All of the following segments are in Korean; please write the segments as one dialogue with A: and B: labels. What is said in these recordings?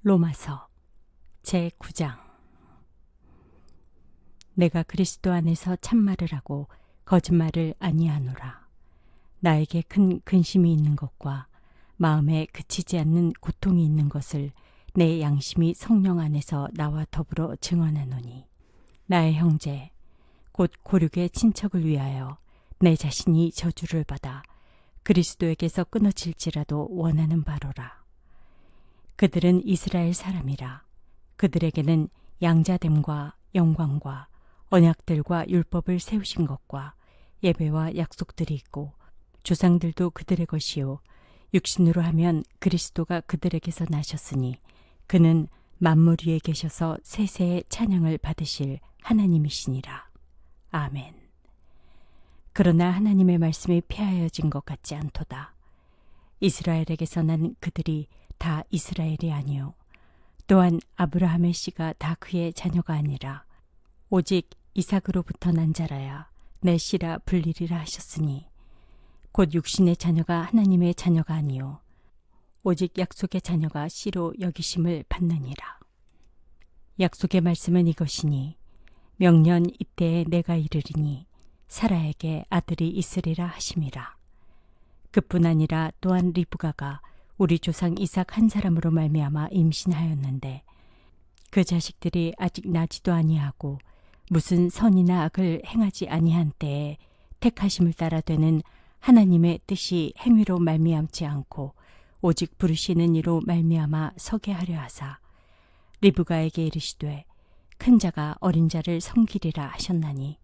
A: 로마서 제9장. 내가 그리스도 안에서 참말을 하고 거짓말을 아니하노라. 나에게 큰 근심이 있는 것과 마음에 그치지 않는 고통이 있는 것을 내 양심이 성령 안에서 나와 더불어 증언하노니, 나의 형제 곧 고륙의 친척을 위하여 내 자신이 저주를 받아 그리스도에게서 끊어질지라도 원하는 바로라. 그들은 이스라엘 사람이라. 그들에게는 양자됨과 영광과 언약들과 율법을 세우신 것과 예배와 약속들이 있고, 조상들도 그들의 것이요 육신으로 하면 그리스도가 그들에게서 나셨으니 그는 만물 위에 계셔서 세세의 찬양을 받으실 하나님이시니라. 아멘. 그러나 하나님의 말씀이 폐하여진 것 같지 않도다. 이스라엘에게서 난 그들이 다 이스라엘이 아니요 또한 아브라함의 씨가 다 그의 자녀가 아니라 오직 이삭으로부터 난 자라야 내 씨라 불리리라 하셨으니, 곧 육신의 자녀가 하나님의 자녀가 아니요 오직 약속의 자녀가 씨로 여기심을 받느니라. 약속의 말씀은 이것이니, 명년 이때에 내가 이르리니 사라에게 아들이 있으리라 하심이라. 그뿐 아니라 또한 리브가가 우리 조상 이삭 한 사람으로 말미암아 임신하였는데, 그 자식들이 아직 나지도 아니하고 무슨 선이나 악을 행하지 아니한 때에 택하심을 따라 되는 하나님의 뜻이 행위로 말미암지 않고 오직 부르시는 이로 말미암아 서게 하려 하사, 리브가에게 이르시되 큰 자가 어린 자를 섬기리라 하셨나니,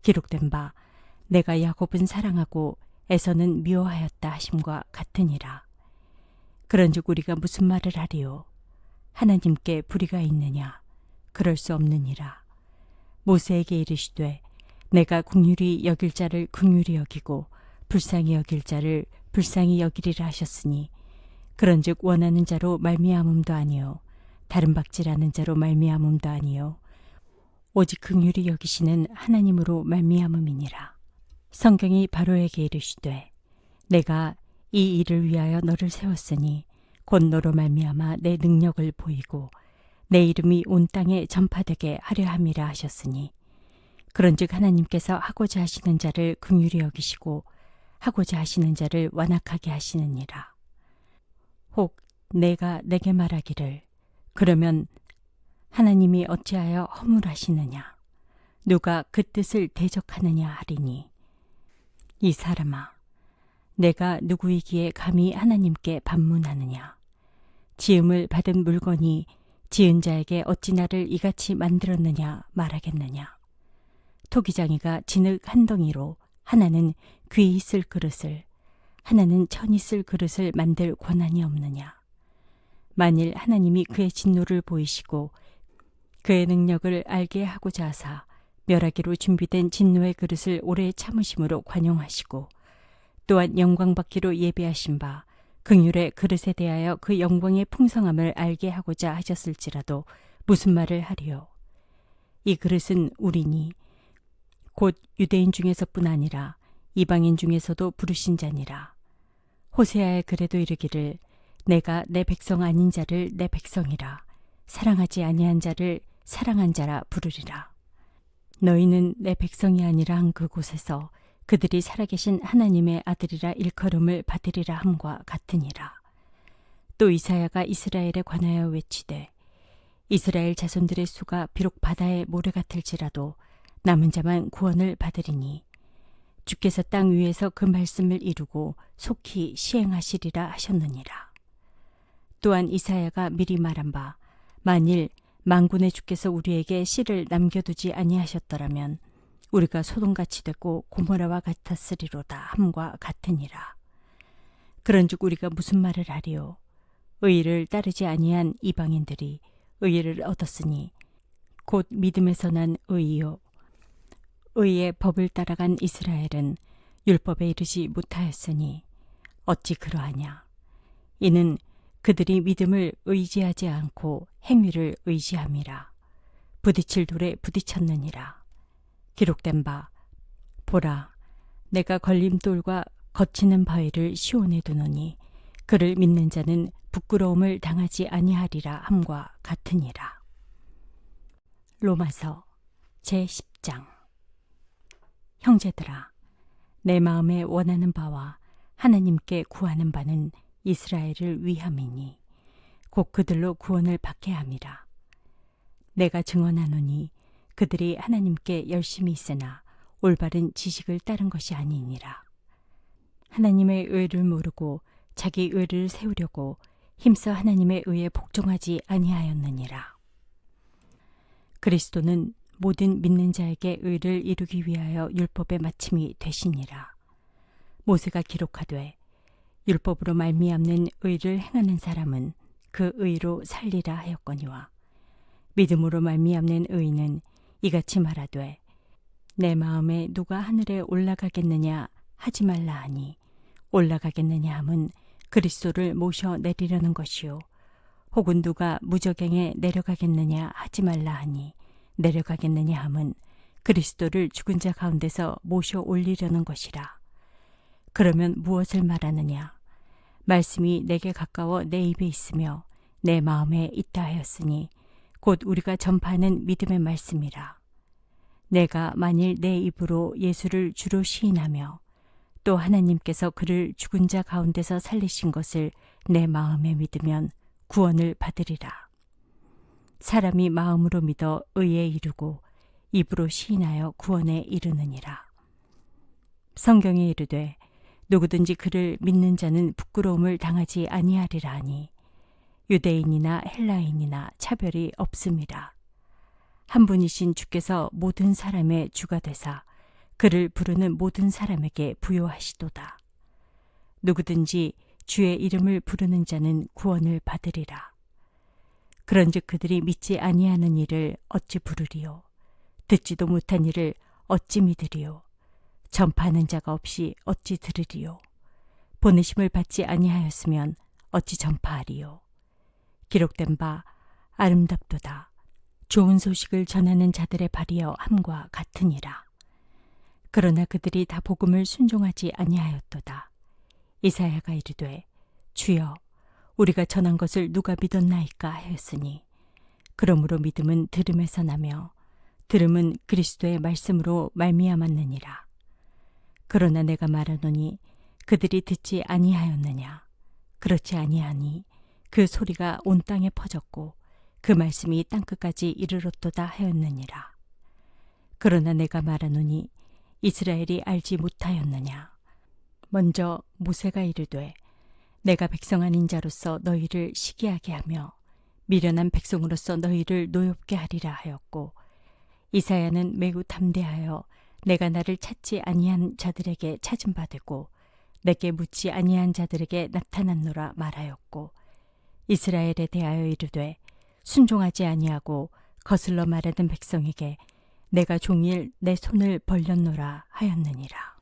A: 기록된 바 내가 야곱은 사랑하고 에서는 미워하였다 하심과 같으니라. 그런즉 우리가 무슨 말을 하리요? 하나님께 불의가 있느냐? 그럴 수 없느니라. 모세에게 이르시되 내가 긍휼히 여길 자를 긍휼히 여기고 불쌍히 여길 자를 불쌍히 여기리라 하셨으니, 그런즉 원하는 자로 말미암음도 아니요 다른 박질하는 자로 말미암음도 아니요 오직 긍휼히 여기시는 하나님으로 말미암음이니라. 성경이 바로에게 이르시되 내가 이 일을 위하여 너를 세웠으니 곧 너로 말미암아 내 능력을 보이고 내 이름이 온 땅에 전파되게 하려 함이라 하셨으니, 그런즉 하나님께서 하고자 하시는 자를 긍휼히 여기시고 하고자 하시는 자를 완악하게 하시느니라. 혹 내가 내게 말하기를 그러면 하나님이 어찌하여 허물하시느냐? 누가 그 뜻을 대적하느냐 하리니, 이 사람아, 내가 누구이기에 감히 하나님께 반문하느냐? 지음을 받은 물건이 지은 자에게 어찌 나를 이같이 만들었느냐 말하겠느냐? 토기장이가 진흙 한 덩이로 하나는 귀 있을 그릇을, 하나는 천 있을 그릇을 만들 권한이 없느냐? 만일 하나님이 그의 진노를 보이시고 그의 능력을 알게 하고자 하사 멸하기로 준비된 진노의 그릇을 오래 참으심으로 관용하시고, 또한 영광 받기로 예비하신 바 긍휼의 그릇에 대하여 그 영광의 풍성함을 알게 하고자 하셨을지라도 무슨 말을 하리요? 이 그릇은 우리니 곧 유대인 중에서뿐 아니라 이방인 중에서도 부르신 자니라. 호세아의 글에도 이르기를 내가 내 백성 아닌 자를 내 백성이라, 사랑하지 아니한 자를 사랑한 자라 부르리라. 너희는 내 백성이 아니라 한 그곳에서 그들이 살아계신 하나님의 아들이라 일컬음을 받으리라 함과 같으니라. 또 이사야가 이스라엘에 관하여 외치되 이스라엘 자손들의 수가 비록 바다의 모래 같을지라도 남은 자만 구원을 받으리니, 주께서 땅 위에서 그 말씀을 이루고 속히 시행하시리라 하셨느니라. 또한 이사야가 미리 말한 바 만일 만군의 주께서 우리에게 씨를 남겨두지 아니하셨더라면 우리가 소돔같이 되고 고모라와 같았으리로다 함과 같으니라. 그런즉 우리가 무슨 말을 하리요? 의를 따르지 아니한 이방인들이 의를 얻었으니 곧 믿음에서 난 의요 의의 법을 따라간 이스라엘은 율법에 이르지 못하였으니 어찌 그러하냐? 이는 그들이 믿음을 의지하지 않고 행위를 의지함이라. 부딪힐 돌에 부딪혔느니라. 기록된 바 보라, 내가 걸림돌과 거치는 바위를 시온에 두노니 그를 믿는 자는 부끄러움을 당하지 아니하리라 함과 같으니라. 로마서 제10장. 형제들아, 내 마음에 원하는 바와 하나님께 구하는 바는 이스라엘을 위함이니 곧 그들로 구원을 받게 함이라. 내가 증언하노니 그들이 하나님께 열심히 있으나 올바른 지식을 따른 것이 아니니라. 하나님의 의를 모르고 자기 의를 세우려고 힘써 하나님의 의에 복종하지 아니하였느니라. 그리스도는 모든 믿는 자에게 의를 이루기 위하여 율법의 마침이 되시니라. 모세가 기록하되 율법으로 말미암는 의를 행하는 사람은 그 의로 살리라 하였거니와 믿음으로 말미암는 의는 이같이 말하되 내 마음에 누가 하늘에 올라가겠느냐 하지 말라 하니 올라가겠느냐 함은 그리스도를 모셔 내리려는 것이요 혹은 누가 무저갱에 내려가겠느냐 하지 말라 하니 내려가겠느냐 함은 그리스도를 죽은 자 가운데서 모셔 올리려는 것이라. 그러면 무엇을 말하느냐? 말씀이 내게 가까워 내 입에 있으며 내 마음에 있다 하였으니 곧 우리가 전파하는 믿음의 말씀이라. 내가 만일 내 입으로 예수를 주로 시인하며 또 하나님께서 그를 죽은 자 가운데서 살리신 것을 내 마음에 믿으면 구원을 받으리라. 사람이 마음으로 믿어 의에 이르고 입으로 시인하여 구원에 이르느니라. 성경에 이르되 누구든지 그를 믿는 자는 부끄러움을 당하지 아니하리라 하니 유대인이나 헬라인이나 차별이 없음이라. 한 분이신 주께서 모든 사람의 주가 되사 그를 부르는 모든 사람에게 부요하시도다. 누구든지 주의 이름을 부르는 자는 구원을 받으리라. 그런즉 그들이 믿지 아니하는 일을 어찌 부르리요? 듣지도 못한 일을 어찌 믿으리요? 전파하는 자가 없이 어찌 들으리요? 보내심을 받지 아니하였으면 어찌 전파하리요? 기록된 바 아름답도다. 좋은 소식을 전하는 자들의 발이여 함과 같으니라. 그러나 그들이 다 복음을 순종하지 아니하였도다. 이사야가 이르되 주여 우리가 전한 것을 누가 믿었나이까 하였으니 그러므로 믿음은 들음에서 나며 들음은 그리스도의 말씀으로 말미암았느니라. 그러나 내가 말하노니 그들이 듣지 아니하였느냐? 그렇지 아니하니 그 소리가 온 땅에 퍼졌고 그 말씀이 땅끝까지 이르렀도다 하였느니라. 그러나 내가 말하노니 이스라엘이 알지 못하였느냐? 먼저 모세가 이르되 내가 백성 아닌 자로서 너희를 시기하게 하며 미련한 백성으로서 너희를 노엽게 하리라 하였고 이사야는 매우 담대하여 내가 나를 찾지 아니한 자들에게 찾음 받고 내게 묻지 아니한 자들에게 나타났노라 말하였고 이스라엘에 대하여 이르되 순종하지 아니하고 거슬러 말하던 백성에게 내가 종일 내 손을 벌렸노라 하였느니라.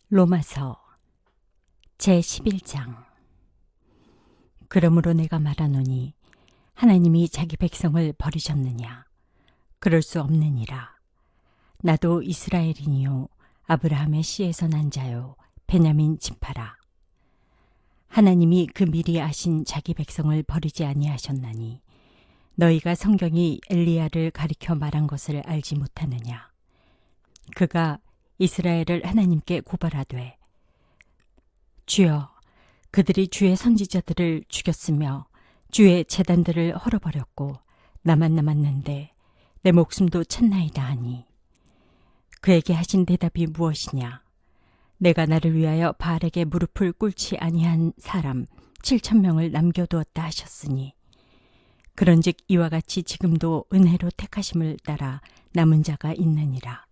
A: 로마서 제11장. 그러므로 내가 말하노니 하나님이 자기 백성을 버리셨느냐? 그럴 수 없느니라. 나도 이스라엘이니요 아브라함의 씨에서 난 자요 베냐민 지파라. 하나님이 그 미리 아신 자기 백성을 버리지 아니하셨나니 너희가 성경이 엘리야를 가리켜 말한 것을 알지 못하느냐? 그가 이스라엘을 하나님께 고발하되 주여 그들이 주의 선지자들을 죽였으며 주의 제단들을 헐어버렸고 나만 남았는데 내 목숨도 쳤나이다 하니 그에게 하신 대답이 무엇이냐? 내가 나를 위하여 바알에게 무릎을 꿇지 아니한 사람 7,000명을 남겨두었다 하셨으니 그런즉 이와 같이 지금도 은혜로 택하심을 따라 남은 자가 있느니라.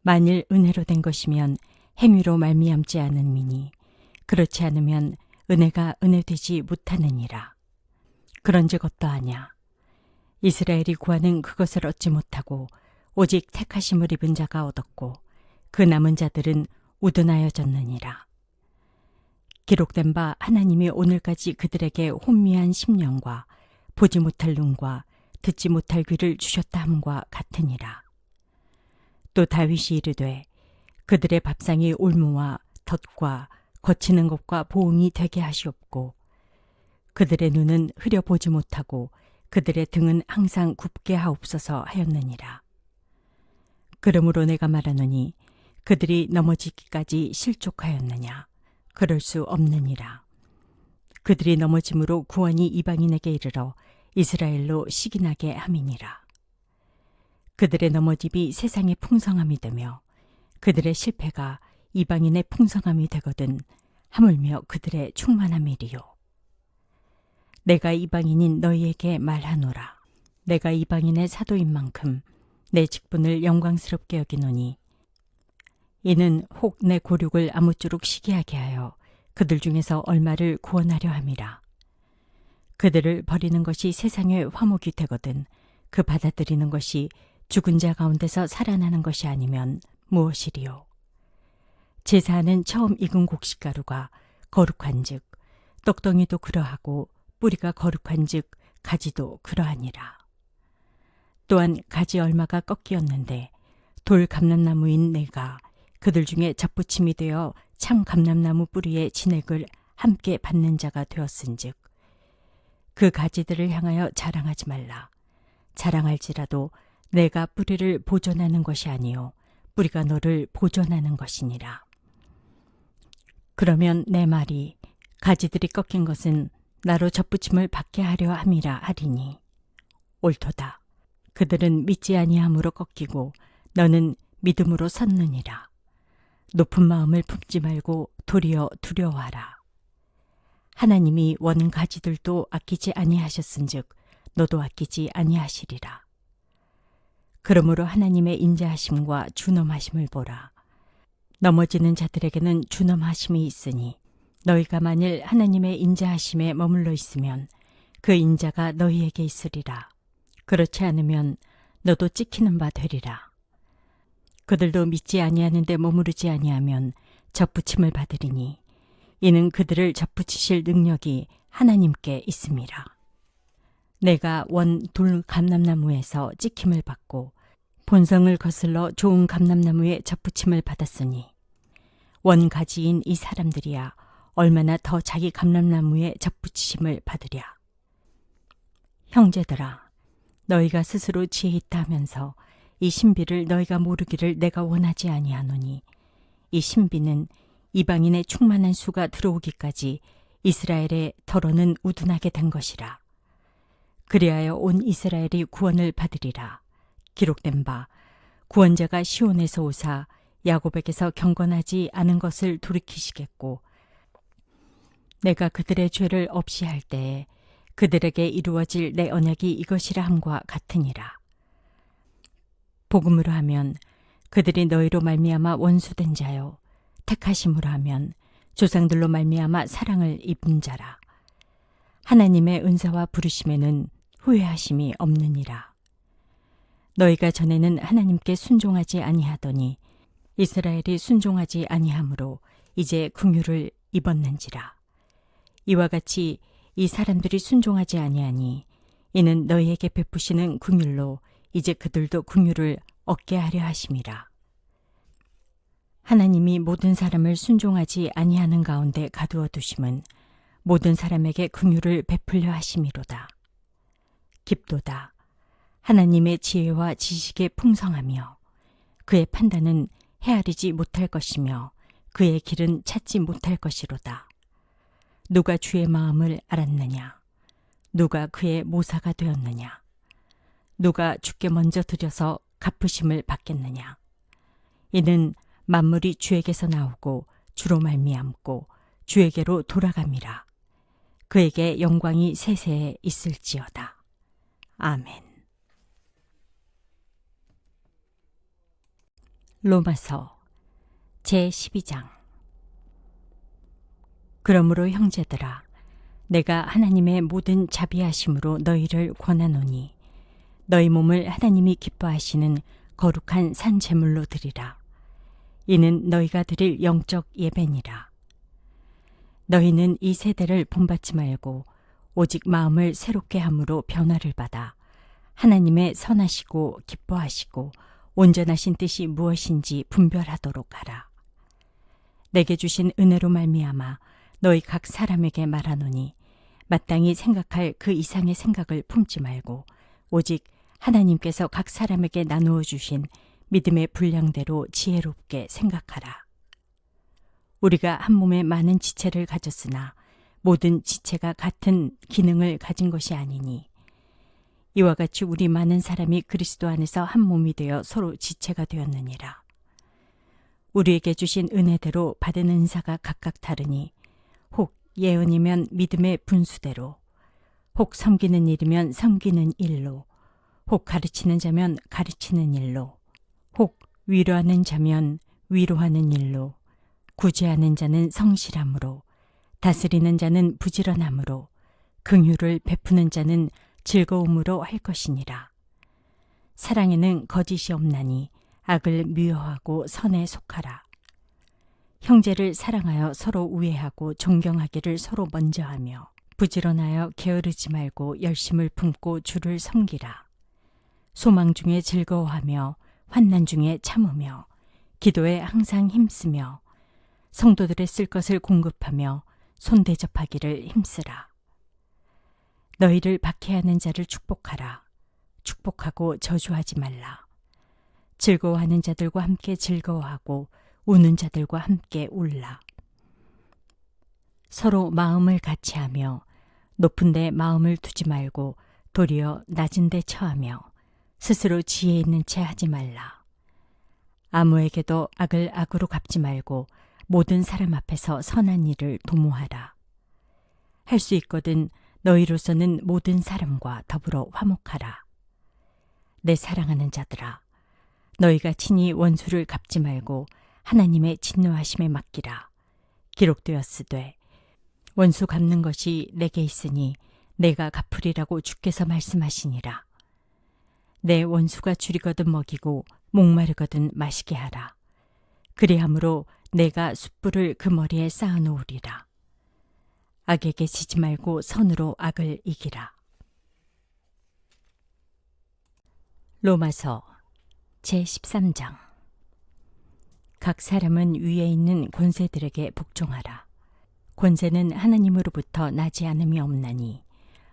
A: 만일 은혜로 된 것이면 행위로 말미암지 않음이니 그렇지 않으면 은혜가 은혜되지 못하느니라. 그런즉 어떠하냐? 이스라엘이 구하는 그것을 얻지 못하고 오직 택하심을 입은 자가 얻었고 그 남은 자들은 우둔하여졌느니라. 기록된 바 하나님이 오늘까지 그들에게 혼미한 심령과 보지 못할 눈과 듣지 못할 귀를 주셨다 함과 같으니라. 또 다윗이 이르되 그들의 밥상이 올무와 덫과 거치는 것과 보응이 되게 하시옵고 그들의 눈은 흐려보지 못하고 그들의 등은 항상 굽게 하옵소서 하였느니라. 그러므로 내가 말하노니 그들이 넘어지기까지 실족하였느냐? 그럴 수 없느니라. 그들이 넘어짐으로 구원이 이방인에게 이르러 이스라엘로 시기나게 함이니라. 그들의 넘어짐이 세상의 풍성함이 되며 그들의 실패가 이방인의 풍성함이 되거든 하물며 그들의 충만함이리요. 내가 이방인인 너희에게 말하노라. 내가 이방인의 사도인 만큼 내 직분을 영광스럽게 여기노니 이는 혹 내 고륙을 아무쪼록 시기하게 하여 그들 중에서 얼마를 구원하려 함이라. 그들을 버리는 것이 세상의 화목이 되거든 그 받아들이는 것이 죽은 자 가운데서 살아나는 것이 아니면 무엇이리요. 제사하는 처음 익은 곡식가루가 거룩한즉 떡덩이도 그러하고 뿌리가 거룩한즉 가지도 그러하니라. 또한 가지 얼마가 꺾이었는데 돌 감람나무인 내가 그들 중에 접붙임이 되어 참 감람나무 뿌리의 진액을 함께 받는 자가 되었은즉 그 가지들을 향하여 자랑하지 말라. 자랑할지라도 내가 뿌리를 보존하는 것이 아니요 뿌리가 너를 보존하는 것이니라. 그러면 내 말이 가지들이 꺾인 것은 나로 접붙임을 받게 하려 함이라 하리니 옳도다. 그들은 믿지 아니함으로 꺾이고 너는 믿음으로 섰느니라. 높은 마음을 품지 말고 도리어 두려워하라. 하나님이 원 가지들도 아끼지 아니하셨은즉 너도 아끼지 아니하시리라. 그러므로 하나님의 인자하심과 준엄하심을 보라. 넘어지는 자들에게는 준엄하심이 있으니 너희가 만일 하나님의 인자하심에 머물러 있으면 그 인자가 너희에게 있으리라. 그렇지 않으면 너도 찍히는 바 되리라. 그들도 믿지 아니하는데 머무르지 아니하면 접붙임을 받으리니 이는 그들을 접붙이실 능력이 하나님께 있음이라. 내가 원 돌 감람나무에서 찍힘을 받고 본성을 거슬러 좋은 감람나무에 접붙임을 받았으니 원 가지인 이 사람들이야 얼마나 더 자기 감람나무에 접붙이심을 받으랴. 형제들아, 너희가 스스로 지혜 있다 하면서 이 신비를 너희가 모르기를 내가 원하지 아니하노니 이 신비는 이방인의 충만한 수가 들어오기까지 이스라엘의 덜어는 우둔하게 된 것이라. 그리하여 온 이스라엘이 구원을 받으리라. 기록된 바 구원자가 시온에서 오사 야곱에게서 경건하지 않은 것을 돌이키시겠고 내가 그들의 죄를 없이 할 때에 그들에게 이루어질 내 언약이 이것이라 함과 같으니라. 복음으로 하면 그들이 너희로 말미암아 원수된 자요 택하심으로 하면 조상들로 말미암아 사랑을 입은 자라. 하나님의 은사와 부르심에는 후회하심이 없느니라. 너희가 전에는 하나님께 순종하지 아니하더니 이스라엘이 순종하지 아니하므로 이제 긍휼을 입었는지라. 이와 같이 이 사람들이 순종하지 아니하니 이는 너희에게 베푸시는 긍휼로 이제 그들도 긍휼을 얻게 하려 하심이라. 하나님이 모든 사람을 순종하지 아니하는 가운데 가두어 두심은 모든 사람에게 긍휼을 베풀려 하심이로다. 깊도다. 하나님의 지혜와 지식의 풍성하며 그의 판단은 헤아리지 못할 것이며 그의 길은 찾지 못할 것이로다. 누가 주의 마음을 알았느냐? 누가 그의 모사가 되었느냐? 누가 주께 먼저 드려서 갚으심을 받겠느냐? 이는 만물이 주에게서 나오고 주로 말미암고 주에게로 돌아감이라. 그에게 영광이 세세에 있을지어다. 아멘. 로마서 제12장. 그러므로 형제들아, 내가 하나님의 모든 자비하심으로 너희를 권하노니 너희 몸을 하나님이 기뻐하시는 거룩한 산 제물로 드리라. 이는 너희가 드릴 영적 예배니라. 너희는 이 세대를 본받지 말고 오직 마음을 새롭게 함으로 변화를 받아 하나님의 선하시고 기뻐하시고 온전하신 뜻이 무엇인지 분별하도록 하라. 내게 주신 은혜로 말미암아 너희 각 사람에게 말하노니 마땅히 생각할 그 이상의 생각을 품지 말고 오직 하나님께서 각 사람에게 나누어 주신 믿음의 분량대로 지혜롭게 생각하라. 우리가 한 몸에 많은 지체를 가졌으나 모든 지체가 같은 기능을 가진 것이 아니니 이와 같이 우리 많은 사람이 그리스도 안에서 한 몸이 되어 서로 지체가 되었느니라. 우리에게 주신 은혜대로 받은 은사가 각각 다르니 혹 예언이면 믿음의 분수대로, 혹 섬기는 일이면 섬기는 일로, 혹 가르치는 자면 가르치는 일로, 혹 위로하는 자면 위로하는 일로, 구제하는 자는 성실함으로, 다스리는 자는 부지런함으로, 긍휼을 베푸는 자는 즐거움으로 할 것이니라. 사랑에는 거짓이 없나니 악을 미워하고 선에 속하라. 형제를 사랑하여 서로 우애하고 존경하기를 서로 먼저 하며 부지런하여 게으르지 말고 열심을 품고 주를 섬기라. 소망 중에 즐거워하며 환난 중에 참으며 기도에 항상 힘쓰며 성도들의 쓸 것을 공급하며 손대접하기를 힘쓰라. 너희를 박해하는 자를 축복하라. 축복하고 저주하지 말라. 즐거워하는 자들과 함께 즐거워하고 우는 자들과 함께 울라. 서로 마음을 같이하며 높은 데 마음을 두지 말고 도리어 낮은 데 처하며 스스로 지혜 있는 채 하지 말라. 아무에게도 악을 악으로 갚지 말고 모든 사람 앞에서 선한 일을 도모하라. 할 수 있거든 너희로서는 모든 사람과 더불어 화목하라. 내 사랑하는 자들아, 너희가 친히 원수를 갚지 말고 하나님의 진노하심에 맡기라. 기록되었으되 원수 갚는 것이 내게 있으니 내가 갚으리라고 주께서 말씀하시니라. 내 원수가 줄이거든 먹이고 목마르거든 마시게 하라. 그리함으로 내가 숯불을 그 머리에 쌓아놓으리라. 악에게 지지 말고 선으로 악을 이기라. 로마서 제13장. 각 사람은 위에 있는 권세들에게 복종하라. 권세는 하나님으로부터 나지 않음이 없나니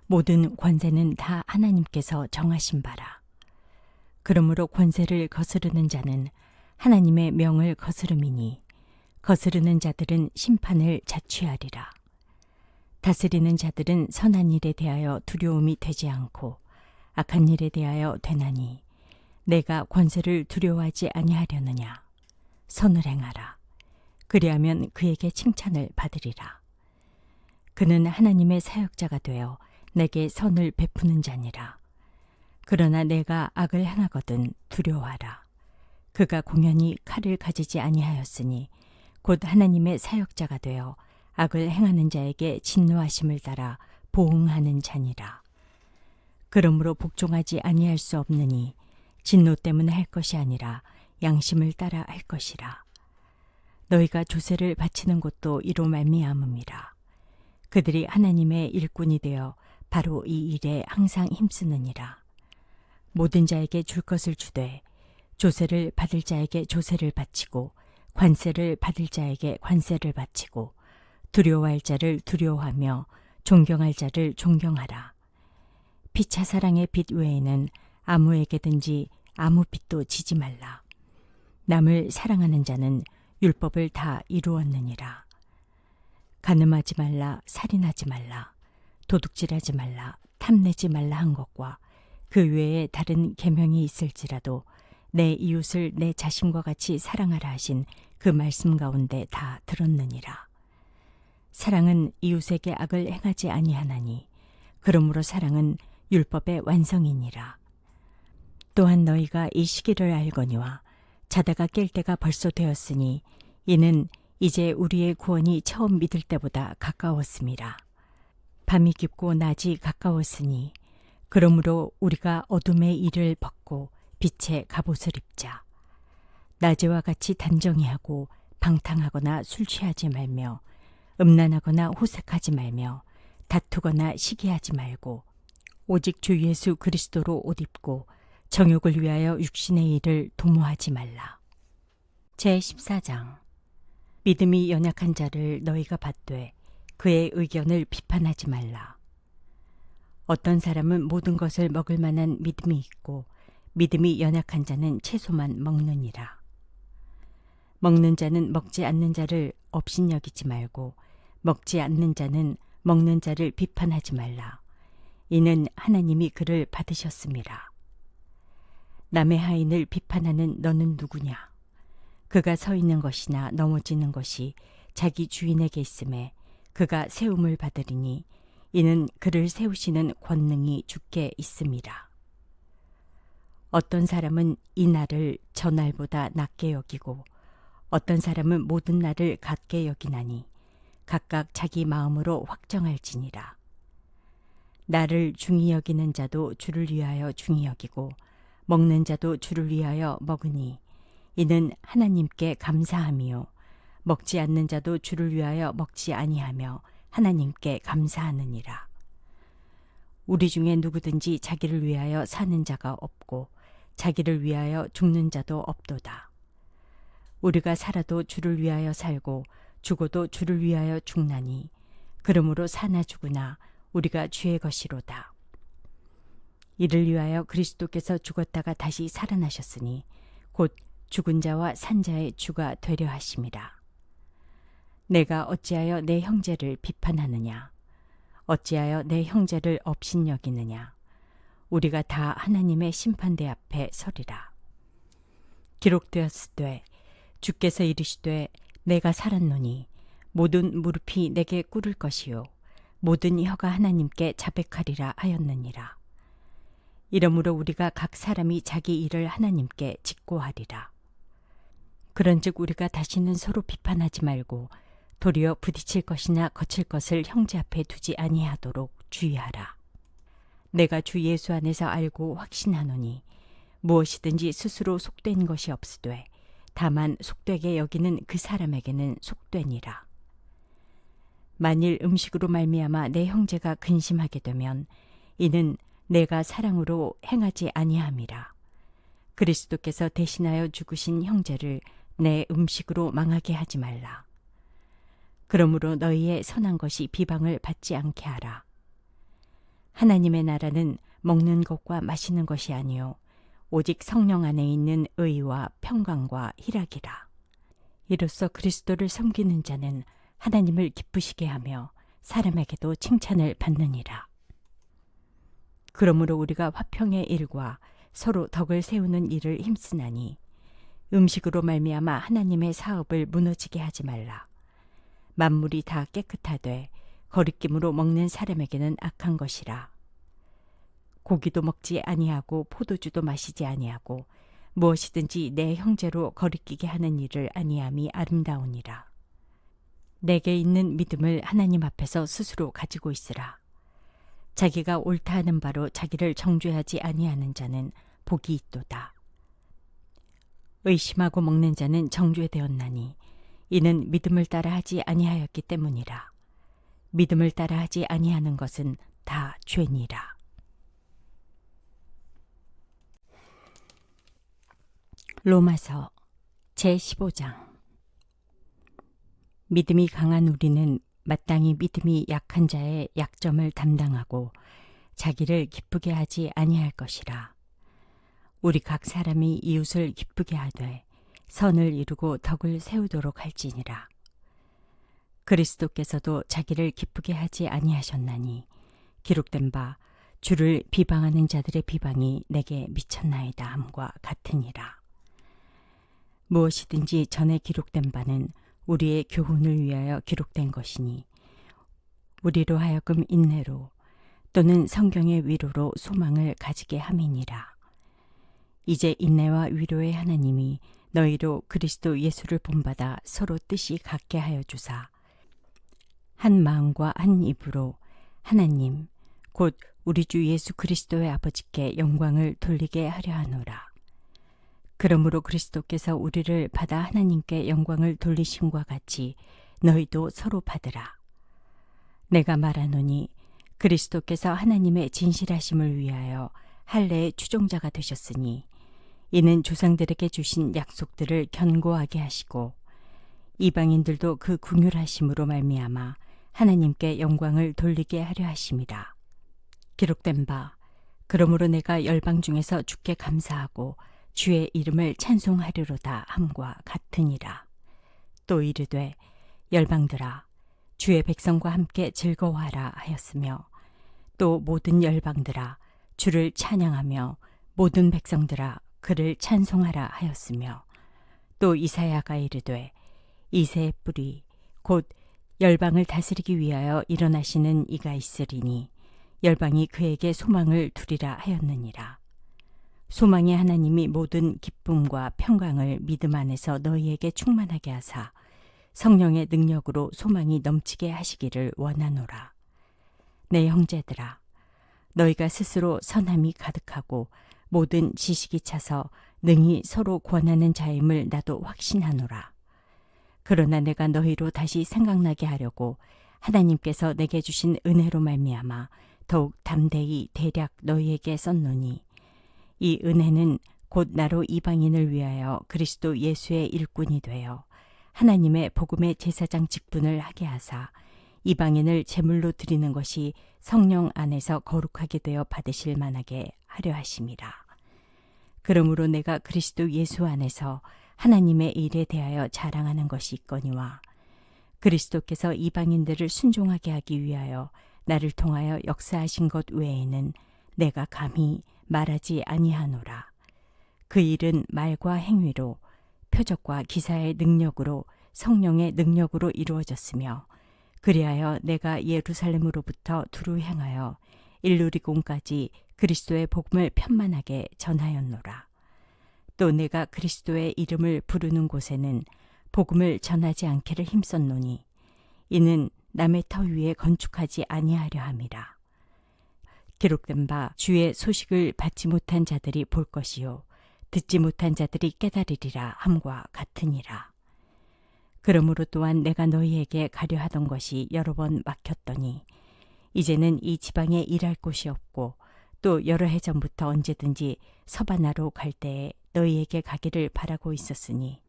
A: 모든 권세는 다 하나님께서 정하신 바라. 그러므로 권세를 거스르는 자는 하나님의 명을 거스름이니 거스르는 자들은 심판을 자취하리라. 다스리는 자들은 선한 일에 대하여 두려움이 되지 않고 악한 일에 대하여 되나니 내가 권세를 두려워하지 아니하려느냐. 선을 행하라. 그리하면 그에게 칭찬을 받으리라. 그는 하나님의 사역자가 되어 내게 선을 베푸는 자니라. 그러나 내가 악을 행하거든 두려워하라. 그가 공연히 칼을 가지지 아니하였으니 곧 하나님의 사역자가 되어 악을 행하는 자에게 진노하심을 따라 보응하는 자니라. 그러므로 복종하지 아니할 수 없느니 진노 때문에 할 것이 아니라 양심을 따라 할 것이라. 너희가 조세를 바치는 것도 이로 말미암음이라. 그들이 하나님의 일꾼이 되어 바로 이 일에 항상 힘쓰느니라. 모든 자에게 줄 것을 주되 조세를 받을 자에게 조세를 바치고 관세를 받을 자에게 관세를 바치고 두려워할 자를 두려워하며 존경할 자를 존경하라. 피차 사랑의 빚 외에는 아무에게든지 아무 빚도 지지 말라. 남을 사랑하는 자는 율법을 다 이루었느니라. 간음하지 말라, 살인하지 말라, 도둑질하지 말라, 탐내지 말라 한 것과 그 외에 다른 계명이 있을지라도 내 이웃을 내 자신과 같이 사랑하라 하신 그 말씀 가운데 다 들었느니라. 사랑은 이웃에게 악을 행하지 아니하나니 그러므로 사랑은 율법의 완성이니라. 또한 너희가 이 시기를 알거니와 자다가 깰 때가 벌써 되었으니 이는 이제 우리의 구원이 처음 믿을 때보다 가까웠음이라. 밤이 깊고 낮이 가까웠으니 그러므로 우리가 어둠의 일을 벗고 빛의 갑옷을 입자. 낮에와 같이 단정히 하고 방탕하거나 술 취하지 말며 음란하거나 호색하지 말며 다투거나 시기하지 말고 오직 주 예수 그리스도로 옷 입고 정욕을 위하여 육신의 일을 도모하지 말라. 제14장. 믿음이 연약한 자를 너희가 받되 그의 의견을 비판하지 말라. 어떤 사람은 모든 것을 먹을 만한 믿음이 있고 믿음이 연약한 자는 채소만 먹느니라. 먹는 자는 먹지 않는 자를 업신여기지 말고 먹지 않는 자는 먹는 자를 비판하지 말라. 이는 하나님이 그를 받으셨음이라. 남의 하인을 비판하는 너는 누구냐? 그가 서 있는 것이나 넘어지는 것이 자기 주인에게 있음에 그가 세움을 받으리니 이는 그를 세우시는 권능이 주께 있음이라. 어떤 사람은 이 날을 저 날보다 낮게 여기고 어떤 사람은 모든 날을 같게 여기나니 각각 자기 마음으로 확정할지니라. 나를 중히 여기는 자도 주를 위하여 중히 여기고 먹는 자도 주를 위하여 먹으니 이는 하나님께 감사함이요 먹지 않는 자도 주를 위하여 먹지 아니하며 하나님께 감사하느니라. 우리 중에 누구든지 자기를 위하여 사는 자가 없고 자기를 위하여 죽는 자도 없도다. 우리가 살아도 주를 위하여 살고 죽어도 주를 위하여 죽나니 그러므로 사나 죽으나 우리가 주의 것이로다. 이를 위하여 그리스도께서 죽었다가 다시 살아나셨으니 곧 죽은 자와 산 자의 주가 되려 하심이라. 내가 어찌하여 내 형제를 비판하느냐? 어찌하여 내 형제를 업신여기느냐? 우리가 다 하나님의 심판대 앞에 서리라. 기록되었으되 주께서 이르시되 내가 살았노니 모든 무릎이 내게 꿇을 것이요 모든 혀가 하나님께 자백하리라 하였느니라. 이러므로 우리가 각 사람이 자기 일을 하나님께 직고하리라. 그런즉 우리가 다시는 서로 비판하지 말고 도리어 부딪힐 것이나 거칠 것을 형제 앞에 두지 아니하도록 주의하라. 내가 주 예수 안에서 알고 확신하노니 무엇이든지 스스로 속된 것이 없으되 다만 속되게 여기는 그 사람에게는 속되니라. 만일 음식으로 말미암아 내 형제가 근심하게 되면 이는 내가 사랑으로 행하지 아니함이라. 그리스도께서 대신하여 죽으신 형제를 내 음식으로 망하게 하지 말라. 그러므로 너희의 선한 것이 비방을 받지 않게 하라. 하나님의 나라는 먹는 것과 마시는 것이 아니요 오직 성령 안에 있는 의와 평강과 희락이라. 이로써 그리스도를 섬기는 자는 하나님을 기쁘시게 하며 사람에게도 칭찬을 받느니라. 그러므로 우리가 화평의 일과 서로 덕을 세우는 일을 힘쓰나니 음식으로 말미암아 하나님의 사업을 무너지게 하지 말라. 만물이 다 깨끗하되 거리낌으로 먹는 사람에게는 악한 것이라. 고기도 먹지 아니하고 포도주도 마시지 아니하고 무엇이든지 내 형제로 거리끼게 하는 일을 아니함이 아름다우니라. 내게 있는 믿음을 하나님 앞에서 스스로 가지고 있으라. 자기가 옳다 하는 바로 자기를 정죄하지 아니하는 자는 복이 있도다. 의심하고 먹는 자는 정죄되었나니 이는 믿음을 따라 하지 아니하였기 때문이라. 믿음을 따라 하지 아니하는 것은 다 죄니라. 로마서 제15장. 믿음이 강한 우리는 마땅히 믿음이 약한 자의 약점을 담당하고 자기를 기쁘게 하지 아니할 것이라. 우리 각 사람이 이웃을 기쁘게 하되 선을 이루고 덕을 세우도록 할지니라. 그리스도께서도 자기를 기쁘게 하지 아니하셨나니 기록된 바 주를 비방하는 자들의 비방이 내게 미쳤나이다 함과 같으니라. 무엇이든지 전에 기록된 바는 우리의 교훈을 위하여 기록된 것이니 우리로 하여금 인내로 또는 성경의 위로로 소망을 가지게 함이니라. 이제 인내와 위로의 하나님이 너희로 그리스도 예수를 본받아 서로 뜻이 같게 하여 주사 한 마음과 한 입으로 하나님 곧 우리 주 예수 그리스도의 아버지께 영광을 돌리게 하려 하노라. 그러므로 그리스도께서 우리를 받아 하나님께 영광을 돌리심과 같이 너희도 서로 받으라. 내가 말하노니 그리스도께서 하나님의 진실하심을 위하여 할례의 추종자가 되셨으니 이는 조상들에게 주신 약속들을 견고하게 하시고 이방인들도 그 긍휼하심으로 말미암아 하나님께 영광을 돌리게 하려 하심이라. 기록된 바 그러므로 내가 열방 중에서 주께 감사하고 주의 이름을 찬송하리로다 함과 같으니라. 또 이르되 열방들아 주의 백성과 함께 즐거워하라 하였으며 또 모든 열방들아 주를 찬양하며 모든 백성들아 그를 찬송하라 하였으며 또 이사야가 이르되 이새의 뿌리 곧 열방을 다스리기 위하여 일어나시는 이가 있으리니 열방이 그에게 소망을 두리라 하였느니라. 소망의 하나님이 모든 기쁨과 평강을 믿음 안에서 너희에게 충만하게 하사 성령의 능력으로 소망이 넘치게 하시기를 원하노라. 내 형제들아 너희가 스스로 선함이 가득하고 모든 지식이 차서 능히 서로 권하는 자임을 나도 확신하노라. 그러나 내가 너희로 다시 생각나게 하려고 하나님께서 내게 주신 은혜로 말미암아 더욱 담대히 대략 너희에게 썼노니 이 은혜는 곧 나로 이방인을 위하여 그리스도 예수의 일꾼이 되어 하나님의 복음의 제사장 직분을 하게 하사 이방인을 제물로 드리는 것이 성령 안에서 거룩하게 되어 받으실 만하게 하려 하심이라. 그러므로 내가 그리스도 예수 안에서 하나님의 일에 대하여 자랑하는 것이 있거니와 그리스도께서 이방인들을 순종하게 하기 위하여 나를 통하여 역사하신 것 외에는 내가 감히 말하지 아니하노라. 그 일은 말과 행위로 표적과 기사의 능력으로 성령의 능력으로 이루어졌으며 그리하여 내가 예루살렘으로부터 두루 향하여 일루리곤까지 그리스도의 복음을 편만하게 전하였노라. 또 내가 그리스도의 이름을 부르는 곳에는 복음을 전하지 않기를 힘썼노니 이는 남의 터 위에 건축하지 아니하려 함이라. 기록된 바 주의 소식을 받지 못한 자들이 볼 것이요 듣지 못한 자들이 깨달으리라 함과 같으니라. 그러므로 또한 내가 너희에게 가려 하던 것이 여러 번 막혔더니 이제는 이 지방에 일할 곳이 없고 또 여러 해 전부터 언제든지 서바나로 갈 때에 너희에게 가기를 바라고 있었으니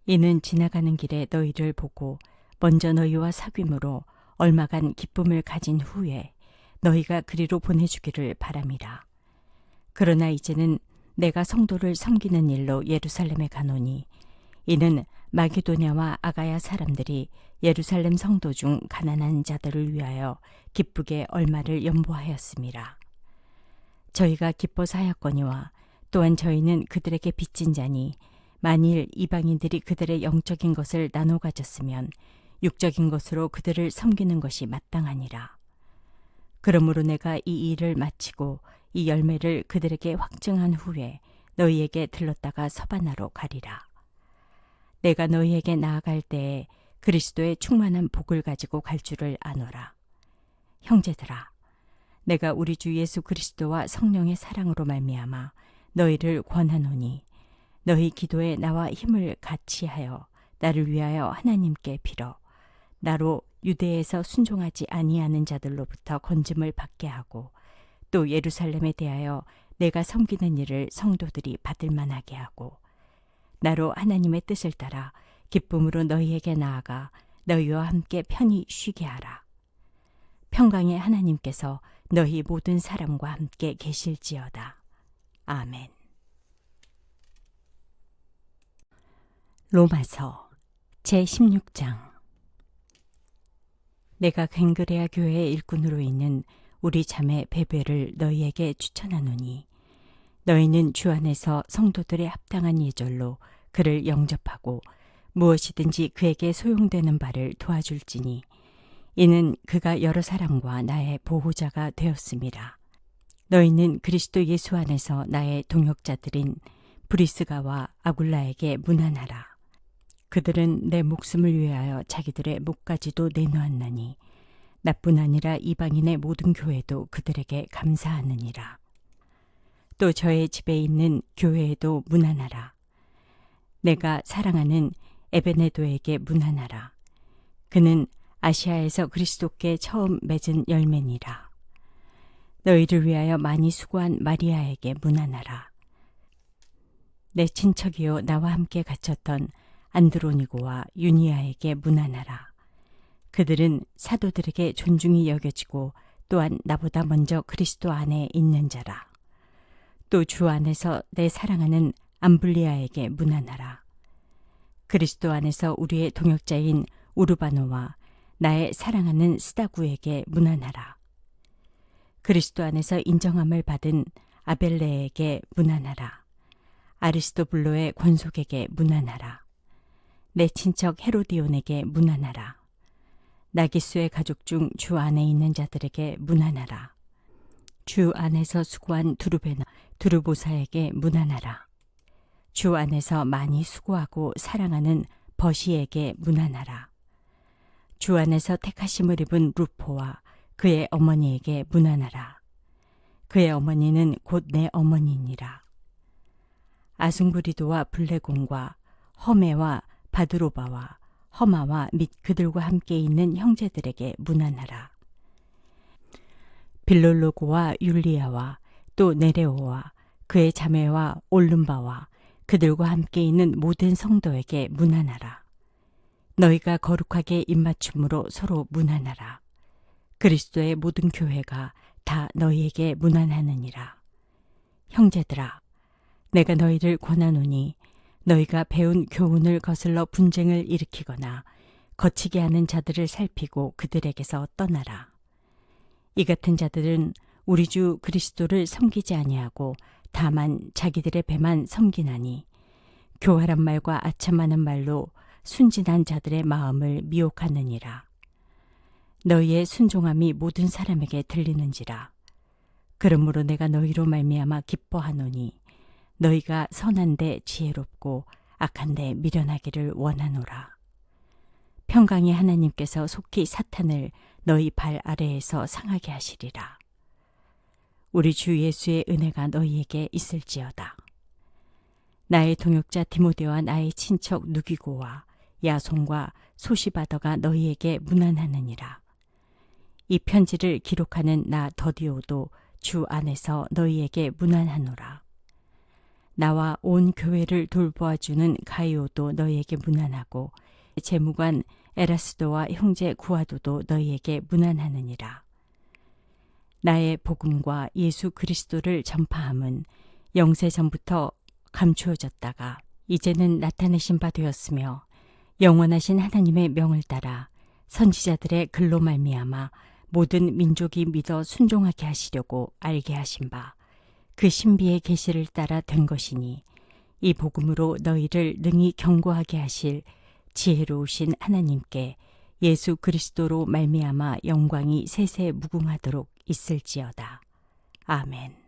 A: 이는 지나가는 길에 너희를 보고 먼저 너희와 사귐으로 얼마간 기쁨을 가진 후에 너희가 그리로 보내주기를 바람이라. 그러나 이제는 내가 성도를 섬기는 일로 예루살렘에 가노니 이는 마게도냐와 아가야 사람들이 예루살렘 성도 중 가난한 자들을 위하여 기쁘게 얼마를 연보하였음이라. 저희가 기뻐서 하였거니와 또한 저희는 그들에게 빚진 자니 만일 이방인들이 그들의 영적인 것을 나눠 가졌으면 육적인 것으로 그들을 섬기는 것이 마땅하니라. 그러므로 내가 이 일을 마치고 이 열매를 그들에게 확증한 후에 너희에게 들렀다가 서바나로 가리라. 내가 너희에게 나아갈 때에 그리스도의 충만한 복을 가지고 갈 줄을 아노라. 형제들아, 내가 우리 주 예수 그리스도와 성령의 사랑으로 말미암아 너희를 권하노니 너희 기도에 나와 힘을 같이 하여 나를 위하여 하나님께 빌어 나로 유대에서 순종하지 아니하는 자들로부터 건짐을 받게 하고 또 예루살렘에 대하여 내가 섬기는 일을 성도들이 받을 만하게 하고 나로 하나님의 뜻을 따라 기쁨으로 너희에게 나아가 너희와 함께 편히 쉬게 하라. 평강의 하나님께서 너희 모든 사람과 함께 계실지어다. 아멘. 로마서 제16장. 내가 갱그레아 교회의 일꾼으로 있는 우리 자매 베베를 너희에게 추천하노니 너희는 주 안에서 성도들의 합당한 예절로 그를 영접하고 무엇이든지 그에게 소용되는 바를 도와줄지니 이는 그가 여러 사람과 나의 보호자가 되었음이라. 너희는 그리스도 예수 안에서 나의 동역자들인 브리스가와 아굴라에게 문안하라. 그들은 내 목숨을 위하여 자기들의 목까지도 내놓았나니 나뿐 아니라 이방인의 모든 교회도 그들에게 감사하느니라. 또 저의 집에 있는 교회에도 문안하라. 내가 사랑하는 에베네도에게 문안하라. 그는 아시아에서 그리스도께 처음 맺은 열매니라. 너희를 위하여 많이 수고한 마리아에게 문안하라. 내 친척이요 나와 함께 갇혔던 안드로니고와 유니아에게 문안하라. 그들은 사도들에게 존중이 여겨지고 또한 나보다 먼저 그리스도 안에 있는 자라. 또 주 안에서 내 사랑하는 암블리아에게 문안하라. 그리스도 안에서 우리의 동역자인 우르바노와 나의 사랑하는 스다구에게 문안하라. 그리스도 안에서 인정함을 받은 아벨레에게 문안하라. 아리스토블로의 권속에게 문안하라. 내 친척 헤로디온에게 문안하라. 나기수의 가족 중 주 안에 있는 자들에게 문안하라. 주 안에서 수고한 두루베나 두루보사에게 문안하라. 주 안에서 많이 수고하고 사랑하는 버시에게 문안하라. 주 안에서 택하심을 입은 루포와 그의 어머니에게 문안하라. 그의 어머니는 곧 내 어머니니라. 아숭브리도와 블레곤과 허메와 바드로바와 허마와 및 그들과 함께 있는 형제들에게 문안하라. 빌롤로고와 율리아와 또 네레오와 그의 자매와 올름바와 그들과 함께 있는 모든 성도에게 문안하라. 너희가 거룩하게 입맞춤으로 서로 문안하라. 그리스도의 모든 교회가 다 너희에게 문안하느니라. 형제들아, 내가 너희를 권하노니 너희가 배운 교훈을 거슬러 분쟁을 일으키거나 거치게 하는 자들을 살피고 그들에게서 떠나라. 이 같은 자들은 우리 주 그리스도를 섬기지 아니하고 다만 자기들의 배만 섬기나니 교활한 말과 아첨하는 말로 순진한 자들의 마음을 미혹하느니라. 너희의 순종함이 모든 사람에게 들리는지라. 그러므로 내가 너희로 말미암아 기뻐하노니 너희가 선한데 지혜롭고 악한데 미련하기를 원하노라. 평강의 하나님께서 속히 사탄을 너희 발 아래에서 상하게 하시리라. 우리 주 예수의 은혜가 너희에게 있을지어다. 나의 동역자 디모데와 나의 친척 누기고와 야손과 소시바더가 너희에게 문안하느니라. 이 편지를 기록하는 나 더디오도 주 안에서 너희에게 문안하노라. 나와 온 교회를 돌보아주는 가이오도 너희에게 문안하고 재무관 에라스도와 형제 구아도도 너희에게 문안하느니라. 나의 복음과 예수 그리스도를 전파함은 영세 전부터 감추어졌다가 이제는 나타내신 바 되었으며 영원하신 하나님의 명을 따라 선지자들의 글로 말미암아 모든 민족이 믿어 순종하게 하시려고 알게 하신 바 그 신비의 계시를 따라 된 것이니 이 복음으로 너희를 능히 경고하게 하실 지혜로우신 하나님께 예수 그리스도로 말미암아 영광이 세세 무궁하도록 있을지어다. 아멘.